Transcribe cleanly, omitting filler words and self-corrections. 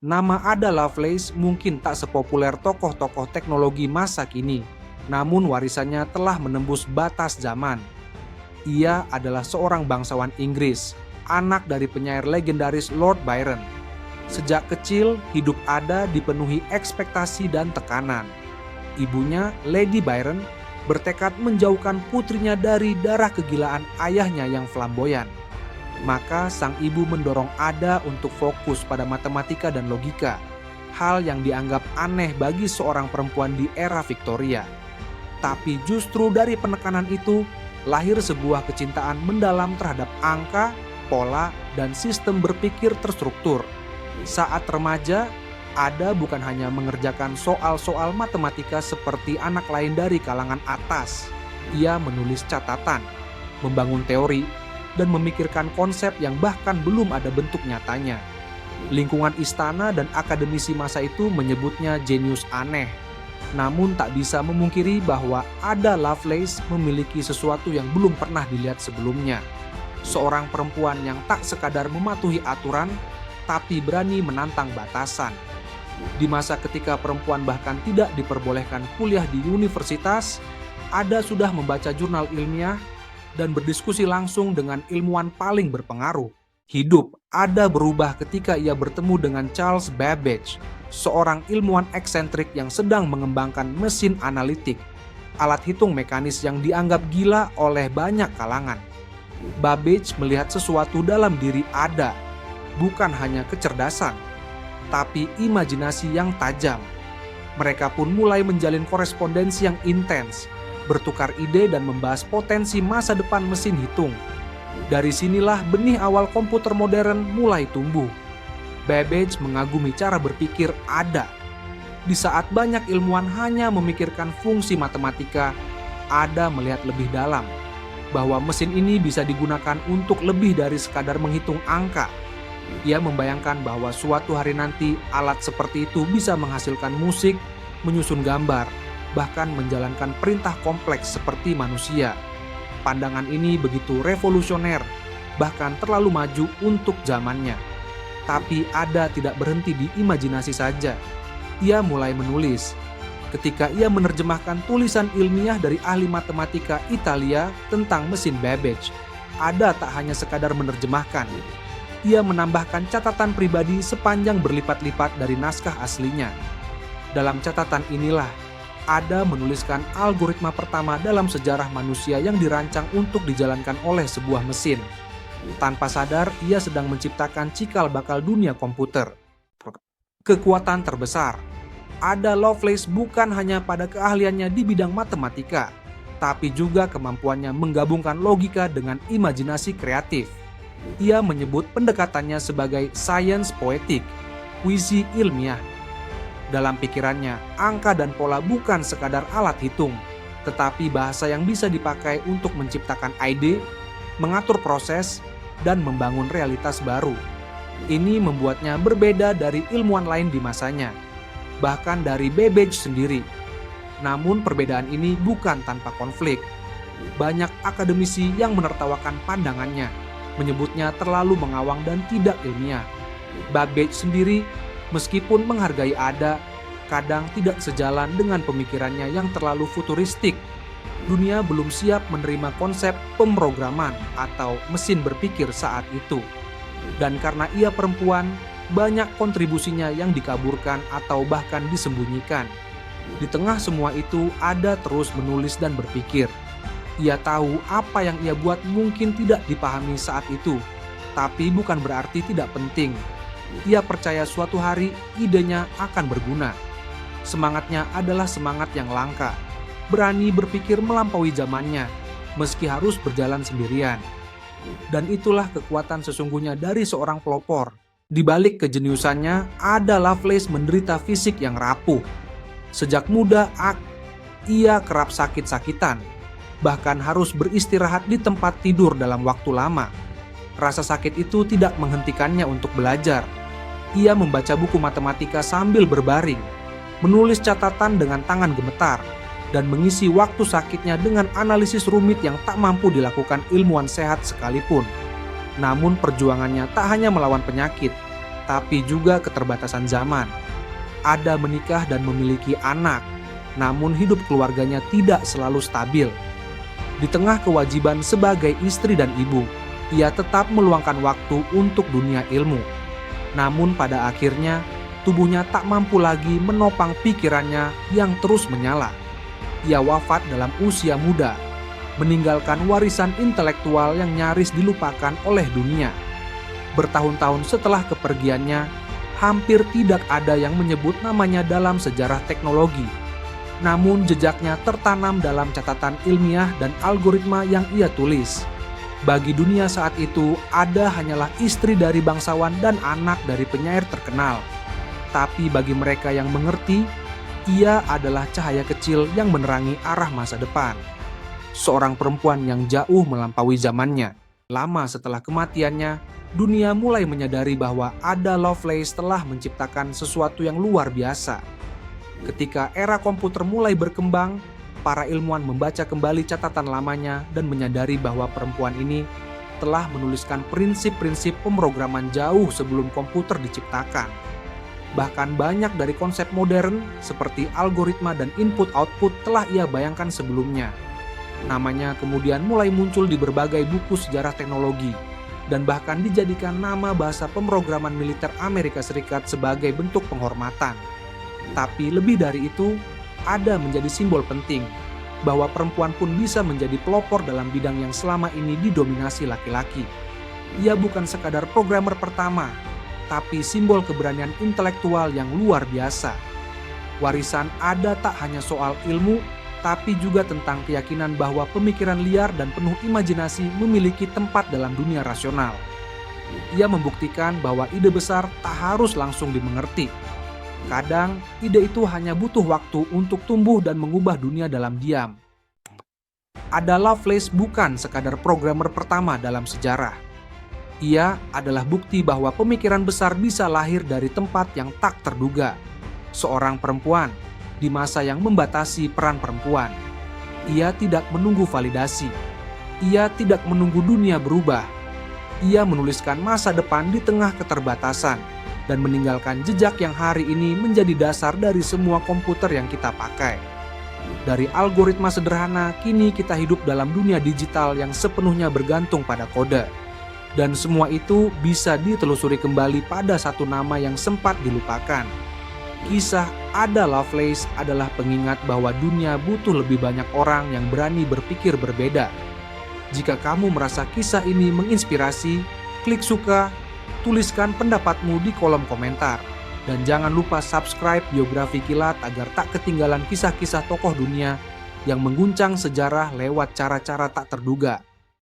Nama Ada Lovelace mungkin tak sepopuler tokoh-tokoh teknologi masa kini, namun warisannya telah menembus batas zaman. Ia adalah seorang bangsawan Inggris, anak dari penyair legendaris Lord Byron. Sejak kecil, hidup Ada dipenuhi ekspektasi dan tekanan. Ibunya, Lady Byron, bertekad menjauhkan putrinya dari darah kegilaan ayahnya yang flamboyan. Maka sang ibu mendorong Ada untuk fokus pada matematika dan logika, hal yang dianggap aneh bagi seorang perempuan di era Victoria. Tapi justru dari penekanan itu, lahir sebuah kecintaan mendalam terhadap angka, pola, dan sistem berpikir terstruktur. Saat remaja, Ada bukan hanya mengerjakan soal-soal matematika seperti anak lain dari kalangan atas. Ia menulis catatan, membangun teori, dan memikirkan konsep yang bahkan belum ada bentuk nyatanya. Lingkungan istana dan akademisi masa itu menyebutnya jenius aneh. Namun tak bisa memungkiri bahwa Ada Lovelace memiliki sesuatu yang belum pernah dilihat sebelumnya. Seorang perempuan yang tak sekadar mematuhi aturan, tapi berani menantang batasan. Di masa ketika perempuan bahkan tidak diperbolehkan kuliah di universitas, Ada sudah membaca jurnal ilmiah dan berdiskusi langsung dengan ilmuwan paling berpengaruh. Hidup Ada berubah ketika ia bertemu dengan Charles Babbage, seorang ilmuwan eksentrik yang sedang mengembangkan mesin analitik, alat hitung mekanis yang dianggap gila oleh banyak kalangan. Babbage melihat sesuatu dalam diri Ada, bukan hanya kecerdasan, tapi imajinasi yang tajam. Mereka pun mulai menjalin korespondensi yang intens, bertukar ide dan membahas potensi masa depan mesin hitung. Dari sinilah benih awal komputer modern mulai tumbuh. Babbage mengagumi cara berpikir Ada. Di saat banyak ilmuwan hanya memikirkan fungsi matematika, Ada melihat lebih dalam, bahwa mesin ini bisa digunakan untuk lebih dari sekadar menghitung angka. Ia membayangkan bahwa suatu hari nanti alat seperti itu bisa menghasilkan musik, menyusun gambar, bahkan menjalankan perintah kompleks seperti manusia. Pandangan ini begitu revolusioner, bahkan terlalu maju untuk zamannya. Tapi Ada tidak berhenti di imajinasi saja. Ia mulai menulis. Ketika ia menerjemahkan tulisan ilmiah dari ahli matematika Italia tentang mesin Babbage, Ada tak hanya sekadar menerjemahkan. Ia menambahkan catatan pribadi sepanjang berlipat-lipat dari naskah aslinya. Dalam catatan inilah, Ada menuliskan algoritma pertama dalam sejarah manusia yang dirancang untuk dijalankan oleh sebuah mesin. Tanpa sadar, ia sedang menciptakan cikal bakal dunia komputer. Kekuatan terbesar Ada Lovelace bukan hanya pada keahliannya di bidang matematika, tapi juga kemampuannya menggabungkan logika dengan imajinasi kreatif. Ia menyebut pendekatannya sebagai science poetic, puisi ilmiah. Dalam pikirannya, angka dan pola bukan sekadar alat hitung, tetapi bahasa yang bisa dipakai untuk menciptakan ide, mengatur proses, dan membangun realitas baru. Ini membuatnya berbeda dari ilmuwan lain di masanya, bahkan dari Babbage sendiri. Namun perbedaan ini bukan tanpa konflik. Banyak akademisi yang menertawakan pandangannya, menyebutnya terlalu mengawang dan tidak ilmiah. Babbage sendiri, meskipun menghargai Ada, kadang tidak sejalan dengan pemikirannya yang terlalu futuristik. Dunia belum siap menerima konsep pemrograman atau mesin berpikir saat itu. Dan karena ia perempuan, banyak kontribusinya yang dikaburkan atau bahkan disembunyikan. Di tengah semua itu, Ada terus menulis dan berpikir. Ia tahu apa yang ia buat mungkin tidak dipahami saat itu, tapi bukan berarti tidak penting. Ia percaya suatu hari idenya akan berguna. Semangatnya adalah semangat yang langka, berani berpikir melampaui zamannya, meski harus berjalan sendirian. Dan itulah kekuatan sesungguhnya dari seorang pelopor. Di balik kejeniusannya, Ada Lovelace menderita fisik yang rapuh. Sejak muda, ia kerap sakit-sakitan, bahkan harus beristirahat di tempat tidur dalam waktu lama. Rasa sakit itu tidak menghentikannya untuk belajar. Ia membaca buku matematika sambil berbaring, menulis catatan dengan tangan gemetar, dan mengisi waktu sakitnya dengan analisis rumit yang tak mampu dilakukan ilmuwan sehat sekalipun. Namun perjuangannya tak hanya melawan penyakit, tapi juga keterbatasan zaman. Ada menikah dan memiliki anak, namun hidup keluarganya tidak selalu stabil. Di tengah kewajiban sebagai istri dan ibu, ia tetap meluangkan waktu untuk dunia ilmu. Namun pada akhirnya, tubuhnya tak mampu lagi menopang pikirannya yang terus menyala. Ia wafat dalam usia muda, meninggalkan warisan intelektual yang nyaris dilupakan oleh dunia. Bertahun-tahun setelah kepergiannya, hampir tidak ada yang menyebut namanya dalam sejarah teknologi. Namun jejaknya tertanam dalam catatan ilmiah dan algoritma yang ia tulis. Bagi dunia saat itu, ada hanyalah istri dari bangsawan dan anak dari penyair terkenal. Tapi bagi mereka yang mengerti, ia adalah cahaya kecil yang menerangi arah masa depan. Seorang perempuan yang jauh melampaui zamannya. Lama setelah kematiannya, dunia mulai menyadari bahwa Ada Lovelace telah menciptakan sesuatu yang luar biasa. Ketika era komputer mulai berkembang, para ilmuwan membaca kembali catatan lamanya dan menyadari bahwa perempuan ini telah menuliskan prinsip-prinsip pemrograman jauh sebelum komputer diciptakan. Bahkan banyak dari konsep modern seperti algoritma dan input-output telah ia bayangkan sebelumnya. Namanya kemudian mulai muncul di berbagai buku sejarah teknologi dan bahkan dijadikan nama bahasa pemrograman militer Amerika Serikat sebagai bentuk penghormatan. Tapi lebih dari itu, Ada menjadi simbol penting bahwa perempuan pun bisa menjadi pelopor dalam bidang yang selama ini didominasi laki-laki. Ia bukan sekadar programmer pertama, tapi simbol keberanian intelektual yang luar biasa. Warisan Ada tak hanya soal ilmu, tapi juga tentang keyakinan bahwa pemikiran liar dan penuh imajinasi memiliki tempat dalam dunia rasional. Ia membuktikan bahwa ide besar tak harus langsung dimengerti. Kadang, ide itu hanya butuh waktu untuk tumbuh dan mengubah dunia dalam diam. Ada Lovelace bukan sekadar programmer pertama dalam sejarah. Ia adalah bukti bahwa pemikiran besar bisa lahir dari tempat yang tak terduga. Seorang perempuan di masa yang membatasi peran perempuan. Ia tidak menunggu validasi. Ia tidak menunggu dunia berubah. Ia menuliskan masa depan di tengah keterbatasan dan meninggalkan jejak yang hari ini menjadi dasar dari semua komputer yang kita pakai. Dari algoritma sederhana, kini kita hidup dalam dunia digital yang sepenuhnya bergantung pada kode. Dan semua itu bisa ditelusuri kembali pada satu nama yang sempat dilupakan. Kisah Ada Lovelace adalah pengingat bahwa dunia butuh lebih banyak orang yang berani berpikir berbeda. Jika kamu merasa kisah ini menginspirasi, klik suka, tuliskan pendapatmu di kolom komentar. Dan jangan lupa subscribe Biografi Kilat agar tak ketinggalan kisah-kisah tokoh dunia yang mengguncang sejarah lewat cara-cara tak terduga.